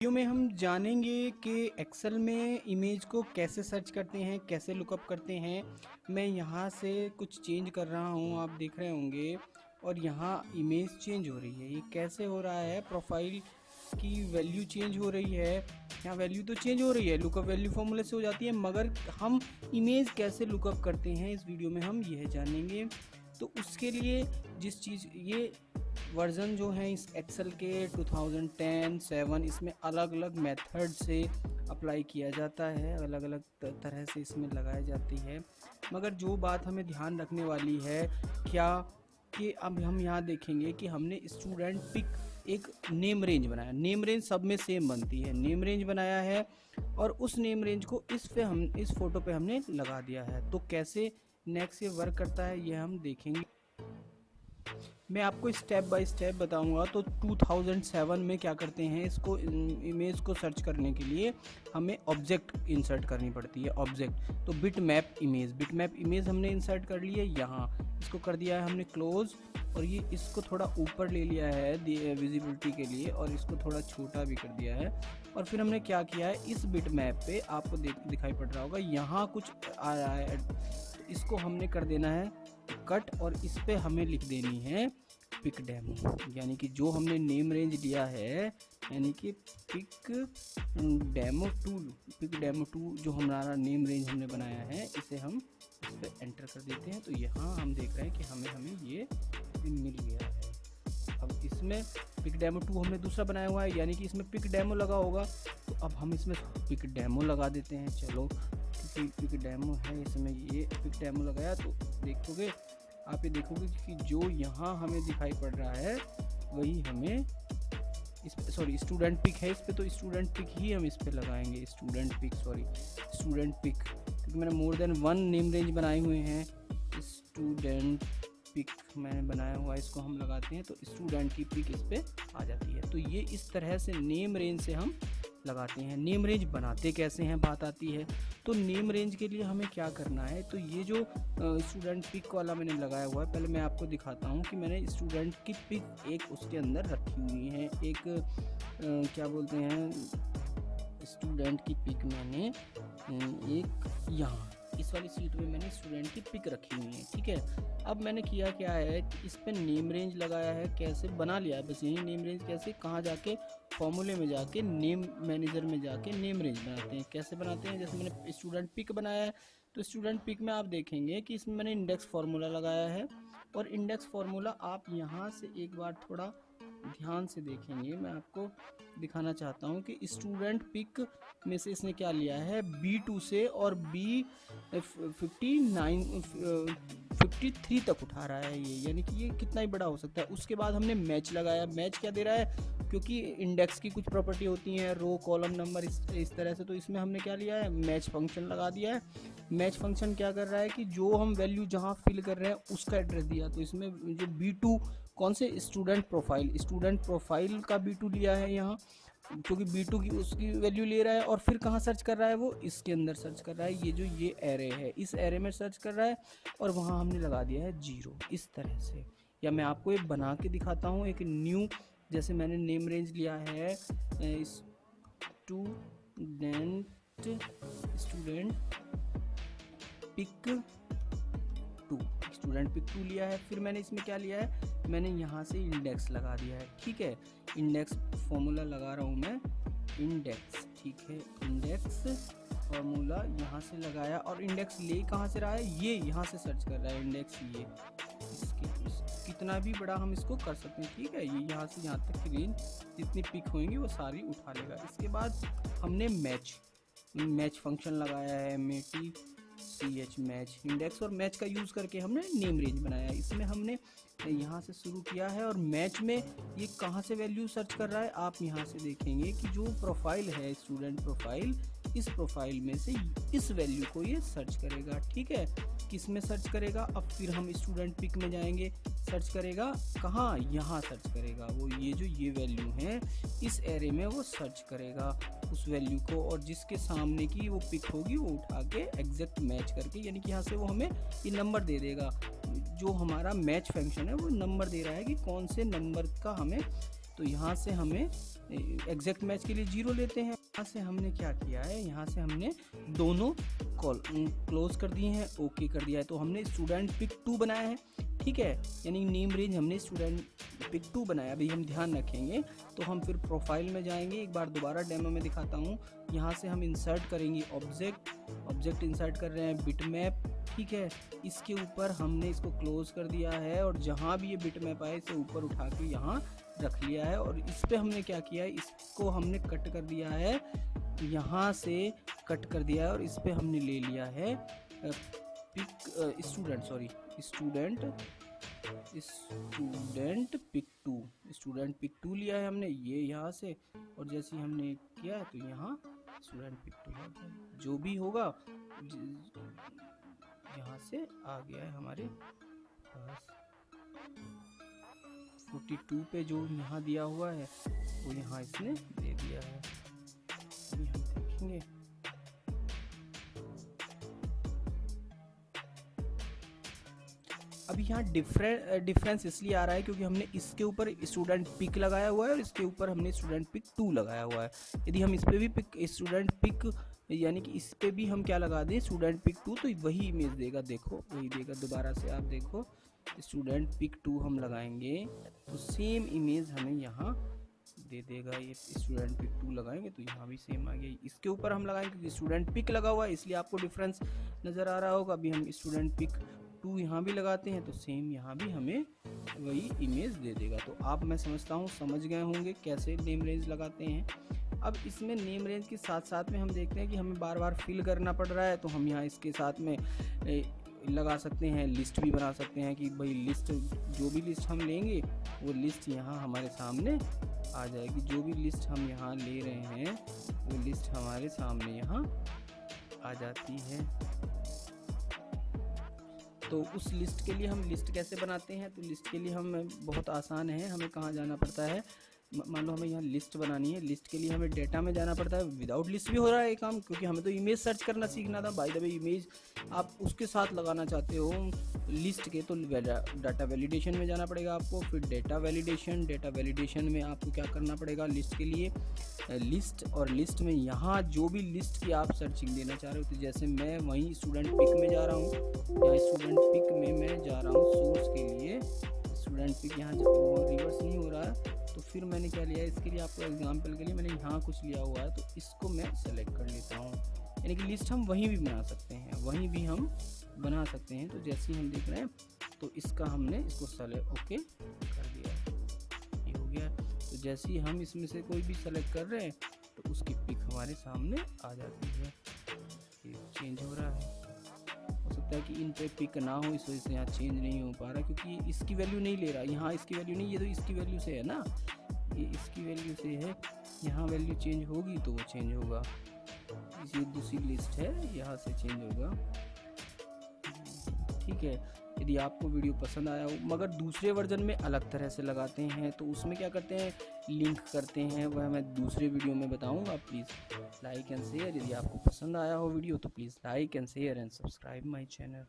Video में हम जानेंगे कि एक्सेल में इमेज को कैसे सर्च करते हैं, कैसे लुकअप करते हैं। मैं यहाँ से कुछ चेंज कर रहा हूँ, आप देख रहे होंगे, और यहाँ इमेज चेंज हो रही है। ये कैसे हो रहा है? प्रोफाइल की वैल्यू चेंज हो रही है। यहाँ वैल्यू तो चेंज हो रही है, लुकअप वैल्यू फॉर्मूले से हो जाती है, मगर हम इमेज कैसे लुकअप करते हैं इस वीडियो में हम यह जानेंगे। तो उसके लिए जिस चीज़ ये वर्ज़न जो है इस एक्सेल के 2010, 7 इसमें अलग अलग मेथड से अप्लाई किया जाता है, अलग अलग तरह से इसमें लगाई जाती है। मगर जो बात हमें ध्यान रखने वाली है क्या कि अब हम यहाँ देखेंगे कि हमने स्टूडेंट पिक एक नेम रेंज बनाया। नेम रेंज सब में सेम बनती है, नेम रेंज बनाया है और उस नेम रेंज को इस फोटो पे हमने लगा दिया है। तो कैसे नेक्स्ट ये वर्क करता है ये हम देखेंगे। मैं आपको स्टेप बाय स्टेप बताऊंगा। तो 2007 में क्या करते हैं, इसको इमेज को सर्च करने के लिए हमें ऑब्जेक्ट इंसर्ट करनी पड़ती है। ऑब्जेक्ट तो बिट मैप इमेज हमने इंसर्ट कर ली है। यहाँ इसको कर दिया है हमने क्लोज, और ये इसको थोड़ा ऊपर ले लिया है विजिबिलिटी के लिए, और इसको थोड़ा छोटा भी कर दिया है। और फिर हमने क्या किया है, इस बिट मैप पे आपको दिखाई पड़ रहा होगा यहाँ कुछ आ रहा है, तो इसको हमने कर देना है कट, और इस पे हमें लिख देनी है पिक डेमो। यानी कि जो हमने नेम रेंज लिया है, यानी कि पिक डेमो 2 जो हमारा नेम रेंज हमने बनाया है, इसे हम इस पे एंटर कर देते हैं। तो यहाँ हम देख रहे हैं कि हमें ये मिल गया है। अब इसमें पिक डेमो 2 हमने दूसरा बनाया हुआ है, यानी कि इसमें पिक डेमो लगा होगा, तो अब हम इसमें पिक डेमो लगा देते हैं। चलो, क्योंकि पिक डेमो है, इसमें ये पिक डेमो लगाया तो देखोगे, आप ये देखोगे कि जो यहाँ हमें दिखाई पड़ रहा है वही हमें इस पे, सॉरी स्टूडेंट पिक है इस पे, तो स्टूडेंट पिक ही हम इस पे लगाएंगे। स्टूडेंट पिक, क्योंकि मैंने मोर देन 1 नेम रेंज बनाए हुए हैं। स्टूडेंट पिक मैंने बनाया हुआ है, इसको हम लगाते हैं तो स्टूडेंट की पिक इस पे आ जाती है। तो ये इस तरह से नेम रेंज से हम लगाते हैं। नेम रेंज बनाते कैसे हैं बात आती है। तो नेम रेंज के लिए हमें क्या करना है, तो ये जो स्टूडेंट पिक वाला मैंने लगाया हुआ है, पहले मैं आपको दिखाता हूँ कि मैंने स्टूडेंट की पिक एक उसके अंदर रखी हुई है। एक क्या बोलते हैं, स्टूडेंट की पिक मैंने एक यहाँ इस वाली सीट में मैंने स्टूडेंट की पिक रखी हुई है। ठीक है, अब मैंने किया क्या है, इस पे नेम रेंज लगाया है, कैसे बना लिया है, बस यही नेम रेंज कैसे, कहाँ जाके फॉर्मूले में जाके नेम मैनेजर में जाके नेम रेंज बनाते हैं। कैसे बनाते हैं, जैसे मैंने स्टूडेंट पिक बनाया है, तो स्टूडेंट पिक में आप देखेंगे कि इसमें मैंने इंडेक्स फार्मूला लगाया है, और इंडेक्स फार्मूला आप यहाँ से एक बार थोड़ा ध्यान से देखेंगे। मैं आपको दिखाना चाहता हूँ कि स्टूडेंट पिक में से इसने क्या लिया है, B2 से और B53 तक उठा रहा है ये, यानी कि ये कितना ही बड़ा हो सकता है। उसके बाद हमने मैच लगाया। मैच क्या दे रहा है, क्योंकि इंडेक्स की कुछ प्रॉपर्टी होती हैं, रो कॉलम नंबर इस तरह से, तो इसमें हमने क्या लिया है, मैच फंक्शन लगा दिया है। मैच फंक्शन क्या कर रहा है कि जो हम वैल्यू जहाँ फिल कर रहे हैं उसका एड्रेस दिया, तो इसमें जो B2 कौन से, स्टूडेंट प्रोफाइल का B2 लिया है यहाँ, क्योंकि B2 की उसकी वैल्यू ले रहा है, और फिर कहाँ सर्च कर रहा है, वो इसके अंदर सर्च कर रहा है। ये जो ये एरे है, इस एरे में सर्च कर रहा है, और वहाँ हमने लगा दिया है 0 इस तरह से। या मैं आपको एक बना के दिखाता हूँ, एक न्यू, जैसे मैंने नेम रेंज लिया है स्टूडेंट पिक 2 लिया है। फिर मैंने इसमें क्या लिया है, मैंने यहाँ से इंडेक्स लगा दिया है। ठीक है, इंडेक्स फॉर्मूला लगा रहा हूँ मैं, इंडेक्स, ठीक है, इंडेक्स फॉर्मूला यहाँ से लगाया, और इंडेक्स ले कहाँ से रहा है, ये यहाँ से सर्च कर रहा है इंडेक्स, ये कितना भी बड़ा हम इसको कर सकते हैं। ठीक है, ये यहाँ से यहाँ तक की रेंज जितनी पिक होंगी वो सारी उठा लेगा। इसके बाद हमने मैच फंक्शन लगाया है, मैच इंडेक्स और मैच का यूज़ करके हमने नेम रेंज बनाया। इसमें हमने यहाँ से शुरू किया है, और मैच में ये कहाँ से वैल्यू सर्च कर रहा है, आप यहाँ से देखेंगे कि जो प्रोफाइल है स्टूडेंट प्रोफाइल, इस प्रोफाइल में से इस वैल्यू को ये सर्च करेगा। ठीक है, किस में सर्च करेगा, अब फिर हम स्टूडेंट पिक में जाएंगे, सर्च करेगा कहाँ, यहाँ सर्च करेगा, वो ये जो ये वैल्यू है इस एरे में वो सर्च करेगा उस वैल्यू को, और जिसके सामने की वो पिक होगी वो उठा के एग्जैक्ट मैच करके, यानी कि यहाँ से वो हमें ये नंबर दे देगा। जो हमारा मैच फंक्शन है वो नंबर दे रहा है कि कौन से नंबर का हमें तो यहाँ से हमें एग्जैक्ट मैच के लिए 0 लेते हैं। यहाँ से हमने क्या किया है, यहाँ से हमने दोनों क्लोज कर दिए हैं, ओके कर दिया है। तो हमने स्टूडेंट पिक 2 बनाया है, ठीक है, यानी नेम रेंज हमने स्टूडेंट पिक 2 बनाया। अभी हम ध्यान रखेंगे तो हम फिर प्रोफाइल में जाएंगे, एक बार दोबारा डेमो में दिखाता हूँ। यहाँ से हम इंसर्ट करेंगे ऑब्जेक्ट इंसर्ट कर रहे हैं बिटमैप, ठीक है। इसके ऊपर हमने इसको क्लोज कर दिया है और जहाँ भी ये बिटमैप आए इसे ऊपर उठा के यहाँ रख लिया है। और इस पे हमने क्या किया है, इसको हमने कट कर दिया है, यहाँ से कट कर दिया है और इस पे हमने ले लिया है स्टूडेंट पिक 2 लिया है हमने ये यहाँ से। और जैसे हमने किया है तो यहाँ स्टूडेंट पिक 2 जो भी होगा यहाँ से आ गया है हमारे पास। 42 पे जो यहाँ दिया हुआ है वो यहाँ इसने दे दिया है। अभी हम देखेंगे अभी यहाँ डिफरेंस इसलिए आ रहा है क्योंकि हमने इसके ऊपर स्टूडेंट पिक लगाया हुआ है और इसके ऊपर हमने स्टूडेंट पिक 2 लगाया हुआ है। यदि हम इस पे भी स्टूडेंट पिक यानी कि इस पे भी हम क्या लगा दें स्टूडेंट पिक 2 तो वही इमेज देगा, देखो वही देगा। दोबारा से आप देखो स्टूडेंट पिक 2 हम लगाएंगे तो सेम इमेज हमें यहाँ दे देगा। ये स्टूडेंट पिक 2 लगाएंगे तो यहाँ भी सेम आ गया। इसके ऊपर हम लगाएंगे क्योंकि स्टूडेंट पिक लगा हुआ है इसलिए आपको डिफरेंस नज़र आ रहा होगा। अभी हम स्टूडेंट पिक 2 यहाँ भी लगाते हैं तो सेम यहाँ भी हमें वही इमेज दे देगा। तो आप मैं समझता हूँ समझ गए होंगे कैसे नेम रेंज लगाते हैं। अब इसमें नेम रेंज के साथ साथ में हम देखते हैं कि हमें बार बार फिल करना पड़ रहा है तो हम यहाँ इसके साथ में लगा सकते हैं, लिस्ट भी बना सकते हैं कि भाई लिस्ट जो भी लिस्ट हम लेंगे वो लिस्ट यहाँ हमारे सामने आ जाएगी। जो भी लिस्ट हम यहाँ ले रहे हैं वो लिस्ट हमारे सामने यहाँ आ जाती है। तो उस लिस्ट के लिए हम लिस्ट कैसे बनाते हैं, तो लिस्ट के लिए हम बहुत आसान है। हमें कहाँ जाना पड़ता है, मान लो हमें यहाँ लिस्ट बनानी है, लिस्ट के लिए हमें डेटा में जाना पड़ता है। विदाउट लिस्ट भी हो रहा है ये काम क्योंकि हमें तो इमेज सर्च करना सीखना था। बाय द वे इमेज आप उसके साथ लगाना चाहते हो लिस्ट के तो डाटा वैलिडेशन में जाना पड़ेगा आपको। फिर डेटा वैलिडेशन में आपको क्या करना पड़ेगा, लिस्ट के लिए लिस्ट, और लिस्ट में यहाँ जो भी लिस्ट की आप सर्चिंग देना चाह रहे हो तो जैसे मैं वहीं स्टूडेंट पिक में जा रहा हूँ, यहाँ स्टूडेंट पिक में मैं जा रहा हूँ सोर्स के लिए। स्टूडेंट पिक यहाँ रिवर्स नहीं हो रहा है तो फिर मैंने क्या लिया, इसके लिए आपको एग्जांपल के लिए मैंने यहाँ कुछ लिया हुआ है तो इसको मैं सेलेक्ट कर लेता हूँ। यानी कि लिस्ट हम वहीं भी बना सकते हैं, तो जैसे ही हम देख रहे हैं तो इसका हमने इसको सेलेक्ट ओके कर दिया, ये हो गया। तो जैसे ही हम इसमें से कोई भी सेलेक्ट कर रहे हैं तो उसकी पिक हमारे सामने आ जाती है। ये चेंज हो रहा है, हो सकता है कि इन पे पिक ना हो इस वजह से यहाँ चेंज नहीं हो पा रहा क्योंकि इसकी वैल्यू नहीं ले रहा। यहाँ इसकी वैल्यू नहीं, ये तो इसकी वैल्यू से है ना, ये इसकी वैल्यू से है। यहाँ वैल्यू चेंज होगी तो वो चेंज होगा। ये दूसरी लिस्ट है, यहाँ से चेंज होगा, ठीक है। यदि आपको वीडियो पसंद आया हो मगर दूसरे वर्जन में अलग तरह से लगाते हैं तो उसमें क्या करते हैं, लिंक करते हैं, वह मैं दूसरे वीडियो में बताऊंगा। Please like and share. यदि आपको पसंद आया हो वीडियो तो please like and share and subscribe my channel.